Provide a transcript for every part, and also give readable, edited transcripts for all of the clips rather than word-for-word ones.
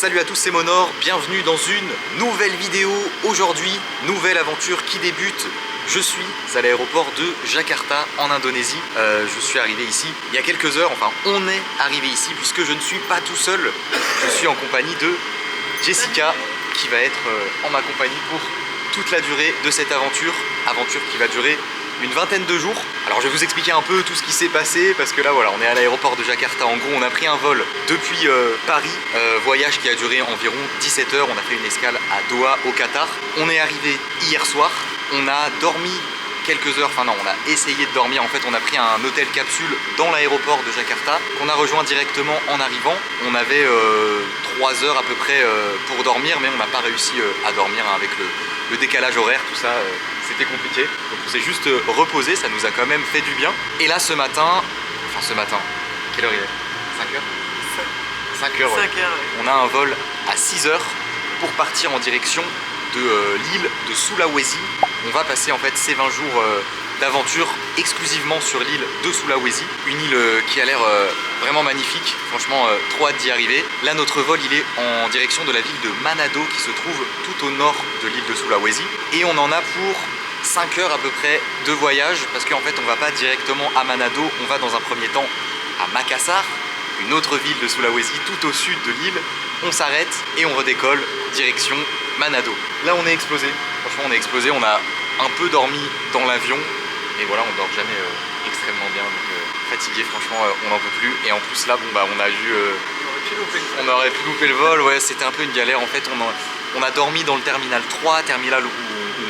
Salut à tous, c'est Monor, bienvenue dans une nouvelle vidéo. Aujourd'hui, nouvelle aventure qui débute. Je suis à l'aéroport de Jakarta en Indonésie. Je suis arrivé ici il y a quelques heures, enfin on est arrivé ici puisque je ne suis pas tout seul. Je suis en compagnie de Jessica qui va être en ma compagnie pour toute la durée de cette aventure. Aventure qui va durer une vingtaine de jours. Alors je vais vous expliquer un peu tout ce qui s'est passé parce que là voilà, on est à l'aéroport de Jakarta. En gros on a pris un vol depuis Paris, voyage qui a duré environ 17 heures. On a fait une escale à Doha au Qatar. On est arrivé hier soir, on a dormi quelques heures, enfin non, on a essayé de dormir. En fait on a pris un hôtel capsule dans l'aéroport de Jakarta qu'on a rejoint directement en arrivant. On avait 3 heures à peu près pour dormir, mais on n'a pas réussi à dormir hein, avec le décalage horaire, tout ça. C'était compliqué, donc on s'est juste reposé, ça nous a quand même fait du bien. Et là ce matin, quelle heure il est? 5 heures 5 heures, ouais. 5 heures, ouais. On a un vol à 6 heures pour partir en direction de l'île de Sulawesi. On va passer en fait ces 20 jours d'aventure exclusivement sur l'île de Sulawesi. Une île qui a l'air vraiment magnifique, franchement trop hâte d'y arriver. Là notre vol il est en direction de la ville de Manado qui se trouve tout au nord de l'île de Sulawesi. Et on en a pour 5 heures à peu près de voyage parce qu'en fait on va pas directement à Manado, on va dans un premier temps à Makassar, une autre ville de Sulawesi tout au sud de l'île. On s'arrête et on redécolle direction Manado. Là on est explosé, franchement on est explosé, on a un peu dormi dans l'avion et voilà, on dort jamais extrêmement bien, donc fatigué franchement on n'en peut plus. Et en plus là bon bah on a eu on aurait pu louper le vol, ouais c'était un peu une galère en fait. On a dormi dans le terminal 3, terminal où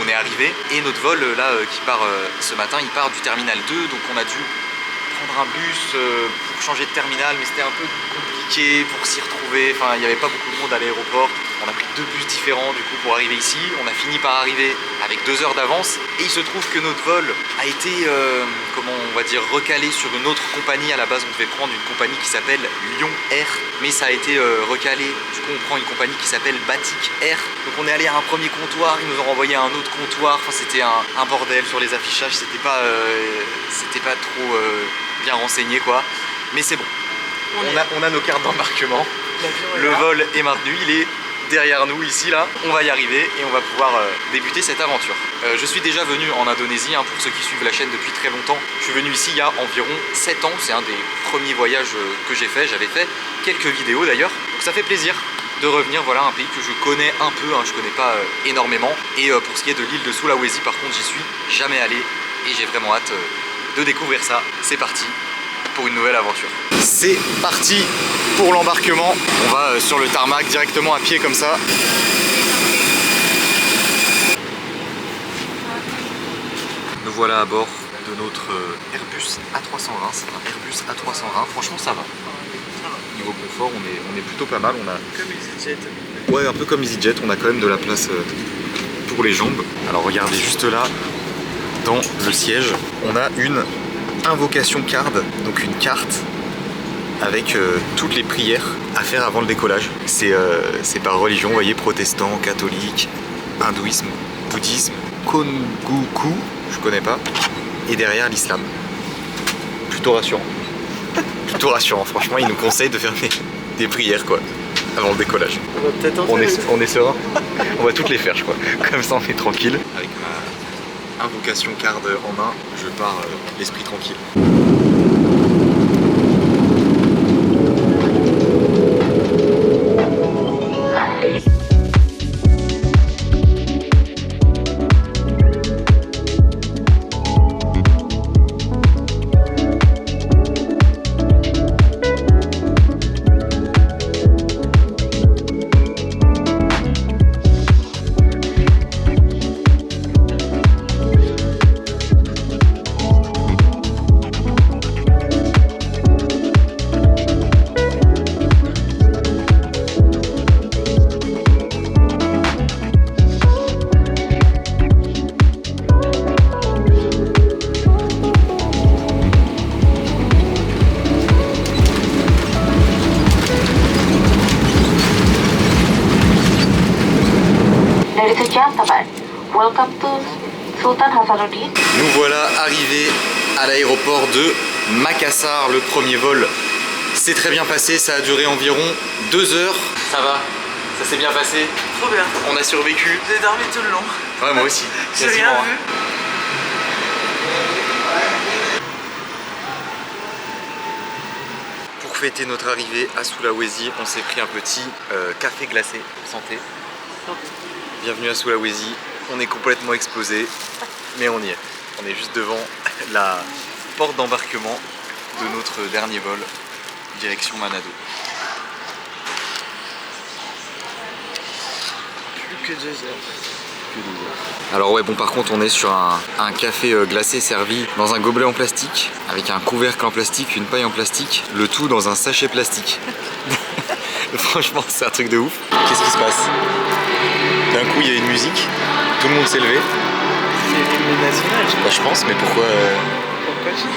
on est arrivé, et notre vol là qui part ce matin, il part du terminal 2, donc on a dû prendre un bus pour changer de terminal, mais c'était un peu compliqué pour s'y retrouver, enfin il n'y avait pas beaucoup de monde à l'aéroport. On a pris 2 bus différents du coup pour arriver ici. On a fini par arriver avec 2 heures d'avance et il se trouve que notre vol a été comment on va dire recalé sur une autre compagnie. À la base on devait prendre une compagnie qui s'appelle Lion Air, mais ça a été recalé. Du coup on prend une compagnie qui s'appelle Batik Air. Donc on est allé à un premier comptoir, ils nous ont renvoyé à un autre comptoir. Enfin c'était un bordel sur les affichages, c'était pas trop bien renseigné quoi. Mais c'est bon, on a nos cartes d'embarquement. Le vol est maintenu, il est derrière nous ici là, on va y arriver et on va pouvoir débuter cette aventure. Je suis déjà venu en Indonésie, hein, pour ceux qui suivent la chaîne depuis très longtemps. Je suis venu ici il y a environ 7 ans, c'est un des premiers voyages que j'ai fait, j'avais fait quelques vidéos d'ailleurs. Donc ça fait plaisir de revenir, voilà un pays que je connais un peu, hein, je connais pas énormément. Et pour ce qui est de l'île de Sulawesi par contre j'y suis jamais allé et j'ai vraiment hâte de découvrir ça. C'est parti pour une nouvelle aventure. C'est parti pour l'embarquement. On va sur le tarmac directement à pied comme ça. Nous voilà à bord de notre Airbus A320. C'est un Airbus A320. Franchement ça va. Niveau confort on est plutôt pas mal. On a comme EasyJet. Ouais, un peu comme EasyJet. On a quand même de la place pour les jambes. Alors regardez juste là dans le siège, on a une invocation card, donc une carte avec toutes les prières à faire avant le décollage. C'est par religion, vous voyez, protestant, catholique, hindouisme, bouddhisme, Kongoku, je connais pas, et derrière l'islam. Plutôt rassurant. Plutôt rassurant, franchement, ils nous conseillent de faire des prières quoi, avant le décollage. On va peut-être on est serein. On va toutes les faire je crois, comme ça on est tranquille. Avec ma invocation card en main, je pars l'esprit tranquille. Welcome to Sultan Hasanuddin. Nous voilà arrivés à l'aéroport de Makassar. Le premier vol s'est très bien passé, ça a duré environ 2 heures. Ça va? Ça s'est bien passé. Trop bien. On a survécu. J'ai dormi tout le long. Ouais, moi aussi. J'ai rien Quasiment. vu. Pour fêter notre arrivée à Sulawesi, on s'est pris un petit café glacé. Santé. Bienvenue à Sulawesi. On est complètement explosé, mais on y est. On est juste devant la porte d'embarquement de notre dernier vol, direction Manado. Plus que 2 heures. Alors ouais, bon, par contre on est sur un café glacé servi dans un gobelet en plastique, avec un couvercle en plastique, une paille en plastique, le tout dans un sachet plastique. Franchement c'est un truc de ouf. Qu'est-ce qui se passe? D'un coup il y a une musique, tout le monde s'est levé. C'est l'hymne national, je Bah, je pense, mais pourquoi Pourquoi tu sais?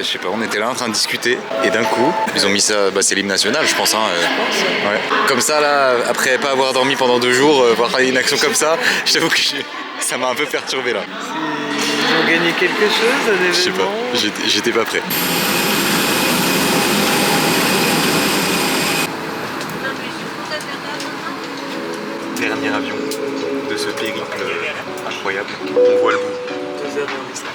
je sais pas, on était là en train de discuter et d'un coup ils ont mis ça, bah c'est l'hymne national je pense, hein, ouais. Comme ça là, après pas avoir dormi pendant 2 jours, voir une action comme ça, je t'avoue que ça m'a un peu perturbé là. Ils ont gagné quelque chose, un événement? Je sais pas, j'étais pas prêt. Dernier avion de ce périple incroyable, on voit le bout. 2 heures d'investissement.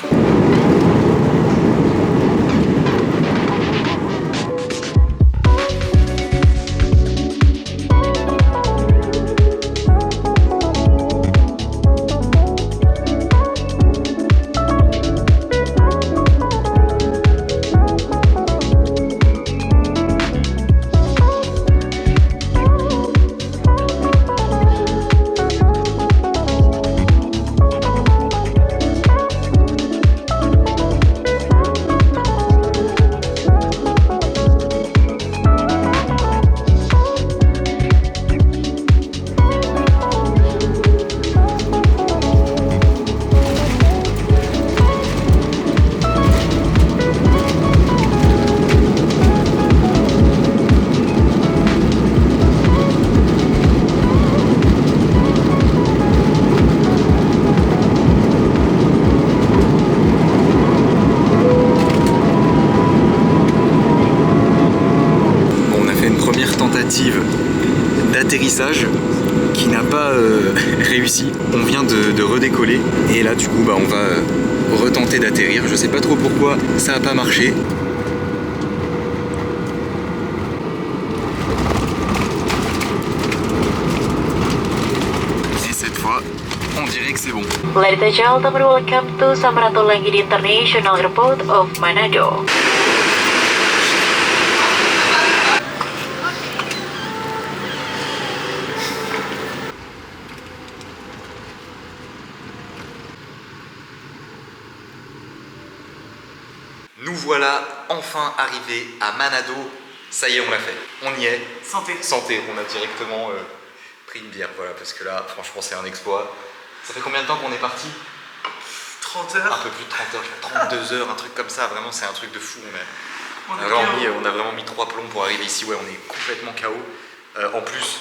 D'atterrissage qui n'a pas réussi. On vient de redécoller et là du coup bah, on va retenter d'atterrir. Je sais pas trop pourquoi ça a pas marché. Et cette fois, on dirait que c'est bon. Ladies and gentlemen, welcome to Samratulangi International Airport of Manado. Nous voilà enfin arrivés à Manado. Ça y est, on l'a fait. On y est. Santé. Santé. On a directement pris une bière, voilà, parce que là, franchement, c'est un exploit. Ça fait combien de temps qu'on est parti? 30 heures. Un peu plus de 30 heures, 32 heures, un truc comme ça. Vraiment, c'est un truc de fou. On a vraiment mis 3 plombs pour arriver ici. Ouais, on est complètement KO. En plus,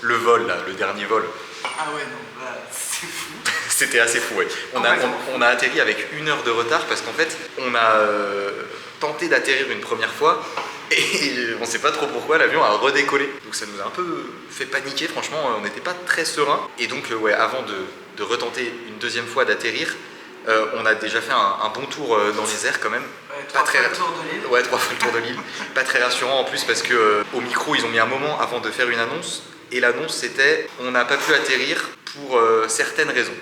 le vol, là, le dernier vol. Ah ouais, non, là, c'est fou. C'était assez fou, ouais. On a atterri avec 1 heure de retard parce qu'en fait, on a tenté d'atterrir une première fois et on sait pas trop pourquoi l'avion a redécollé. Donc ça nous a un peu fait paniquer, franchement, on n'était pas très serein. Et donc, ouais, avant de retenter une deuxième fois d'atterrir, on a déjà fait un bon tour dans les airs quand même. Ouais, 3 fois le tour de l'île. Ouais, 3 fois le tour de l'île. Pas très rassurant en plus parce que au micro, ils ont mis un moment avant de faire une annonce. Et l'annonce c'était on n'a pas pu atterrir pour certaines raisons.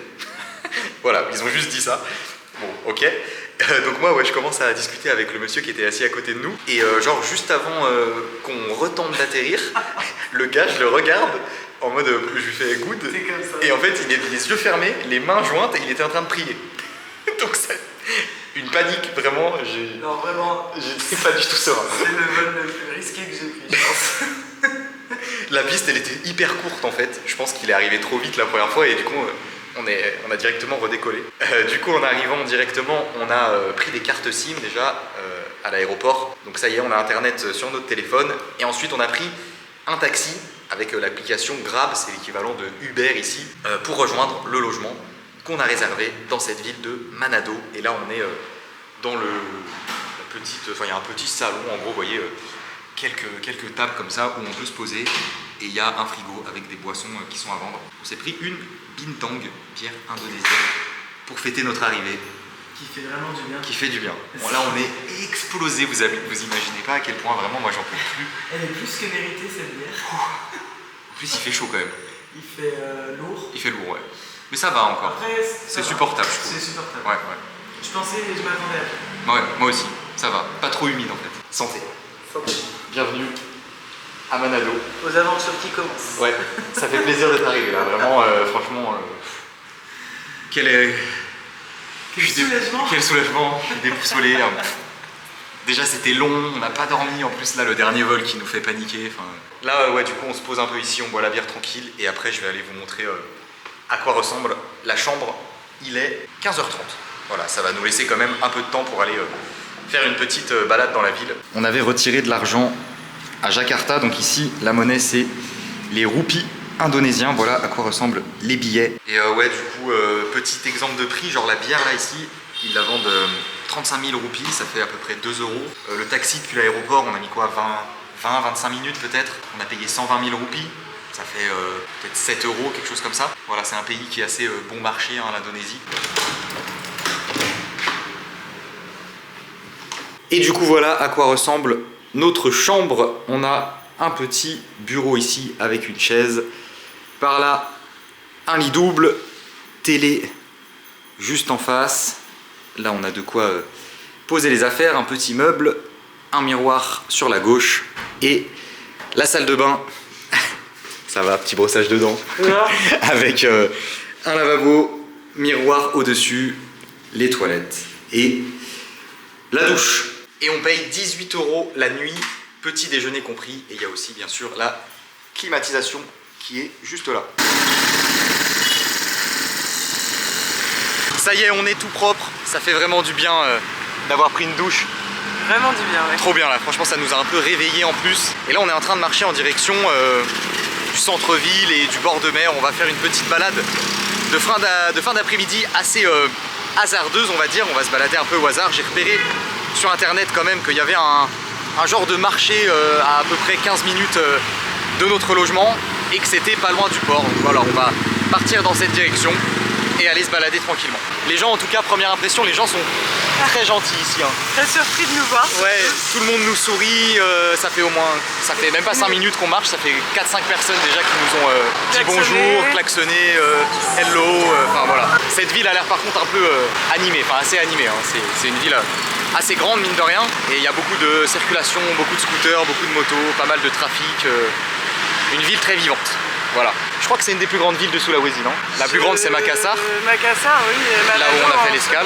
Voilà, ils ont juste dit ça. Bon, ok. Donc moi, ouais, je commence à discuter avec le monsieur qui était assis à côté de nous. Et genre juste avant qu'on retente d'atterrir, le gars, je le regarde en mode, je lui fais good. C'est comme ça. Et en fait, il avait les yeux fermés, les mains jointes et il était en train de prier. Donc c'est une panique, vraiment. Non, vraiment. J'étais pas du tout serein. C'est le vol le plus risqué que j'ai pris, je pense. La piste, elle était hyper courte en fait. Je pense qu'il est arrivé trop vite la première fois et du coup, on a directement redécollé. Du coup, en arrivant directement, on a pris des cartes SIM déjà à l'aéroport. Donc ça y est, on a internet sur notre téléphone. Et ensuite on a pris un taxi avec l'application Grab, c'est l'équivalent de Uber ici, pour rejoindre le logement qu'on a réservé dans cette ville de Manado. Et là on est dans la petite, enfin il y a un petit salon, en gros vous voyez quelques tables comme ça où on peut se poser. Et il y a un frigo avec des boissons qui sont à vendre. On s'est pris une bintang, bière indonésienne, pour fêter notre arrivée. Qui fait vraiment du bien. Qui fait du bien. Bon, là on est explosé, vous imaginez pas à quel point vraiment moi j'en peux plus. Elle est plus que méritée cette bière. En plus il fait chaud quand même. Il fait lourd. Il fait lourd, ouais. Mais ça va encore. Après, c'est supportable, je trouve. C'est supportable. Ouais. Je m'attendais à ça. Ouais, moi aussi. Ça va. Pas trop humide en fait. Santé. Santé. Bienvenue à Manado. Aux aventures qui commencent. Ouais, ça fait plaisir d'être arrivé là. Vraiment, franchement. Quel soulagement. Quel soulagement. Je suis déboussolé. Déjà c'était long, on n'a pas dormi. En plus là, le dernier vol qui nous fait paniquer. Enfin, là, ouais, du coup, on se pose un peu ici, on boit la bière tranquille. Et après, je vais aller vous montrer à quoi ressemble la chambre. Il est 15h30. Voilà, ça va nous laisser quand même un peu de temps pour aller faire une petite balade dans la ville. On avait retiré de l'argent à Jakarta, donc ici la monnaie c'est les roupies indonésiens. Voilà à quoi ressemblent les billets. Et ouais, du coup, petit exemple de prix, genre la bière là ici, ils la vendent 35 000 roupies, ça fait à peu près 2 euros. Le taxi depuis l'aéroport, on a mis quoi, 20-25 minutes peut-être. On a payé 120 000 roupies. Ça fait peut-être 7 euros, quelque chose comme ça. Voilà, c'est un pays qui est assez bon marché, hein, l'Indonésie. Et du coup, voilà à quoi ressemble notre chambre. On a un petit bureau ici avec une chaise. Par là, un lit double, télé juste en face. Là, on a de quoi poser les affaires, un petit meuble, un miroir sur la gauche et la salle de bain. Ça va, petit brossage de dents. Avec un lavabo, miroir au-dessus, les toilettes et la douche. Et on paye 18 euros la nuit, petit déjeuner compris. Et il y a aussi bien sûr la climatisation qui est juste là. Ça y est, on est tout propre. Ça fait vraiment du bien d'avoir pris une douche. Vraiment du bien, ouais. Trop bien là, franchement ça nous a un peu réveillés en plus. Et là on est en train de marcher en direction du centre-ville et du bord de mer. On va faire une petite balade de fin d'après-midi assez hasardeuse on va dire. On va se balader un peu au hasard. J'ai repéré sur internet quand même qu'il y avait un genre de marché à peu près 15 minutes de notre logement et que c'était pas loin du port. Donc voilà, on va partir dans cette direction et aller se balader tranquillement. Les gens en tout cas, première impression, les gens sont très gentils ici. Hein. Très surpris de nous voir. Ouais, tout le monde nous sourit, ça fait même pas 5 minutes qu'on marche, ça fait 4-5 personnes déjà qui nous ont dit bonjour, klaxonné, hello, enfin voilà. Cette ville a l'air par contre un peu animée, enfin assez animée, hein. C'est une ville assez grande mine de rien et il y a beaucoup de circulation, beaucoup de scooters, beaucoup de motos, pas mal de trafic, une ville très vivante. Voilà. Je crois que c'est une des plus grandes villes de Sulawesi, non? La plus grande c'est Makassar. Makassar, oui. Et Manado, là où on a fait l'escale.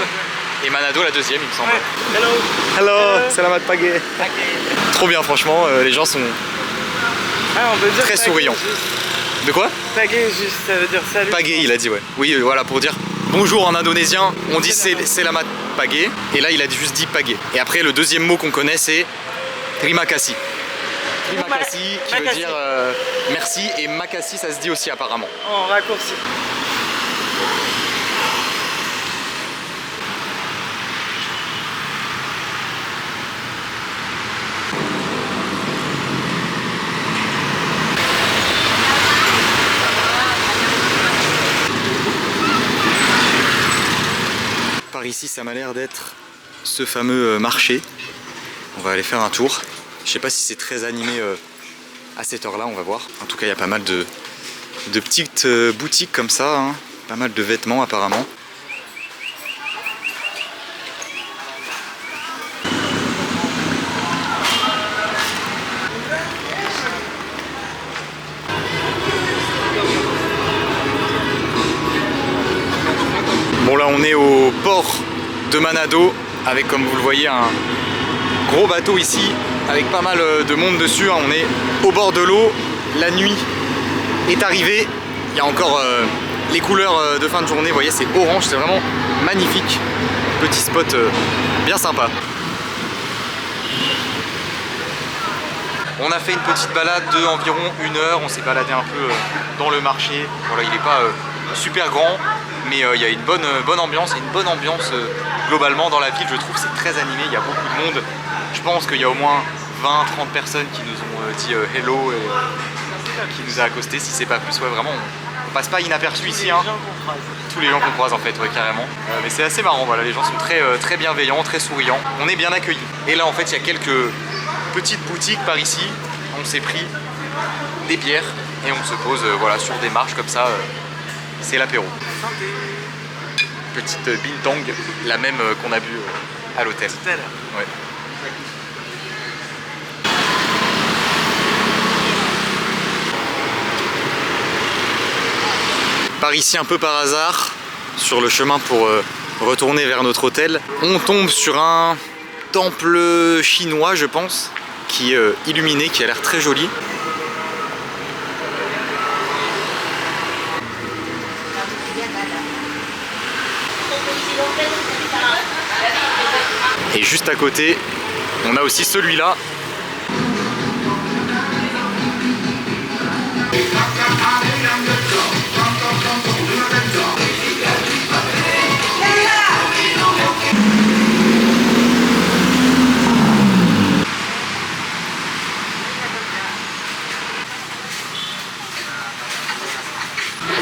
Et Manado la deuxième il me semble. Ouais. Hello. Hello, selamat pagi. Trop bien franchement, les gens sont on peut dire très souriants. Juste. De quoi? Pagé juste, ça veut dire salut. Pagé il a dit ouais. Oui voilà pour dire bonjour en indonésien, on dit selamat pagi. Et là il a juste dit pagé. Et après le deuxième mot qu'on connaît c'est terima kasih. Terima kasih qui veut dire merci et makasih ça se dit aussi apparemment. En raccourci. Par ici ça m'a l'air d'être ce fameux marché. On va aller faire un tour. Je sais pas si c'est très animé à cette heure là, on va voir. En tout cas il y a pas mal de petites boutiques comme ça, hein. Pas mal de vêtements apparemment. Bon là on est au port de Manado avec comme vous le voyez un gros bateau ici avec pas mal de monde dessus. On est au bord de l'eau, la nuit est arrivée, il y a encore les couleurs de fin de journée, vous voyez c'est orange, c'est vraiment magnifique, petit spot bien sympa. On a fait une petite balade de environ 1 heure, on s'est baladé un peu dans le marché. Voilà, il n'est pas super grand, mais il y a une bonne ambiance, et une bonne ambiance globalement dans la ville, je trouve. C'est très animé, il y a beaucoup de monde. Je pense qu'il y a au moins 20-30 personnes qui nous ont dit hello et qui nous a accosté, si c'est pas plus. Ouais, vraiment, on passe pas inaperçu ici. Hein. Tous les gens qu'on croise en fait, ouais, carrément. Mais c'est assez marrant, voilà, les gens sont très bienveillants, très souriants. On est bien accueillis. Et là en fait, il y a quelques petites boutiques par ici. On s'est pris des bières et on se pose voilà, sur des marches comme ça. C'est l'apéro. Petite bintang, la même qu'on a bu à l'hôtel. Ouais. Par ici, un peu par hasard, sur le chemin pour retourner vers notre hôtel, on tombe sur un temple chinois, je pense, qui est illuminé, qui a l'air très joli. Et juste à côté, on a aussi celui-là.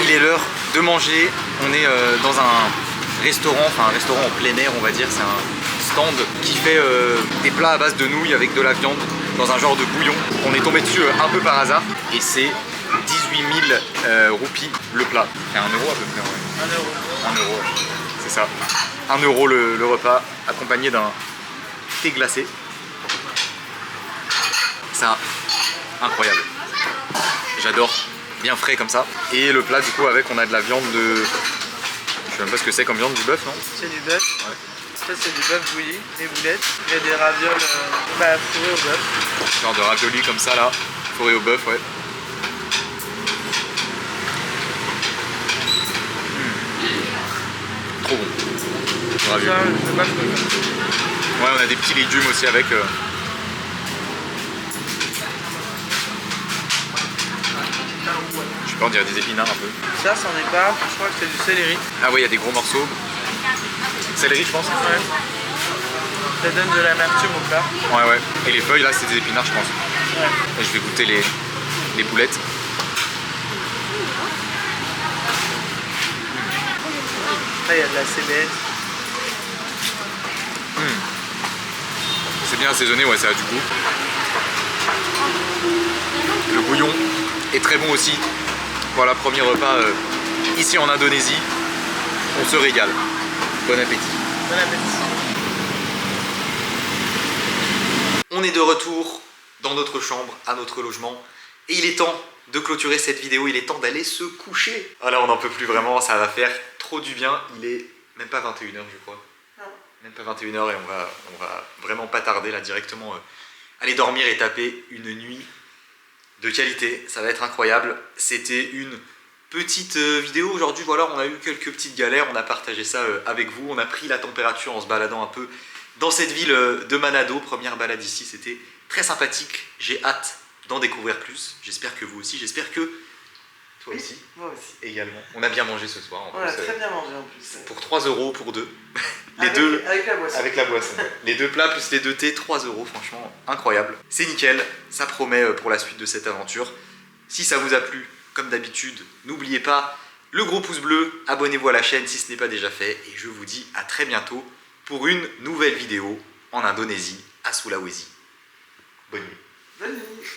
Il est l'heure de manger. On est dans un restaurant, enfin un restaurant en plein air on va dire. C'est un stand qui fait des plats à base de nouilles avec de la viande dans un genre de bouillon. On est tombé dessus un peu par hasard et c'est 18 000 roupies le plat. C'est 1 euro à peu près. Ouais. 1 euro, c'est ça. 1 euro le repas accompagné d'un thé glacé. C'est incroyable. J'adore. Bien frais comme ça. Et le plat du coup avec on a de la viande de... Je sais même pas ce que c'est comme viande, du bœuf non? C'est du bœuf. Ouais. Ça c'est du bœuf bouilli, des boulettes. Il y a des ravioles fourrées au bœuf. Genre de ravioli comme ça là, fourré au bœuf, ouais. Trop bon. Ravioli. Ça, je sais pas ce que c'est. Ouais, on a des petits légumes aussi avec. Je sais pas, on dirait des épinards un peu. Ça, c'en est pas. Je crois que c'est du céleri. Ah ouais, il y a des gros morceaux. Céleri, je pense. Ouais. Ça donne de l'amertume au plat. Ouais, ouais. Et les feuilles là, c'est des épinards, je pense. Ouais. Et je vais goûter les boulettes. Là, il y a de la cébette. C'est bien assaisonné, ouais, ça a du goût. Le bouillon est très bon aussi. Voilà, premier repas ici en Indonésie. On se régale. Bon appétit. Bon appétit. On est de retour dans notre chambre, à notre logement. Et il est temps de clôturer cette vidéo. Il est temps d'aller se coucher. Ah là, on n'en peut plus vraiment. Ça va faire trop du bien. Il est même pas 21 h je crois. Non. Même pas 21 h et on va vraiment pas tarder là directement aller dormir et taper une nuit de qualité. Ça va être incroyable. C'était une petite vidéo aujourd'hui. Voilà, on a eu quelques petites galères. On a partagé ça avec vous. On a pris la température en se baladant un peu dans cette ville de Manado. Première balade ici, c'était très sympathique. J'ai hâte d'en découvrir plus. J'espère que vous aussi. J'espère que toi aussi. Moi aussi. Également. On a bien mangé ce soir. On a très bien mangé en plus. Pour 3 € pour deux. Les avec, deux. Avec la boisson. Avec la boisson. Les deux plats plus les deux thés, 3 €. Franchement, incroyable. C'est nickel. Ça promet pour la suite de cette aventure. Si ça vous a plu, comme d'habitude, n'oubliez pas le gros pouce bleu. Abonnez-vous à la chaîne si ce n'est pas déjà fait. Et je vous dis à très bientôt pour une nouvelle vidéo en Indonésie, à Sulawesi. Bonne nuit. Bonne nuit.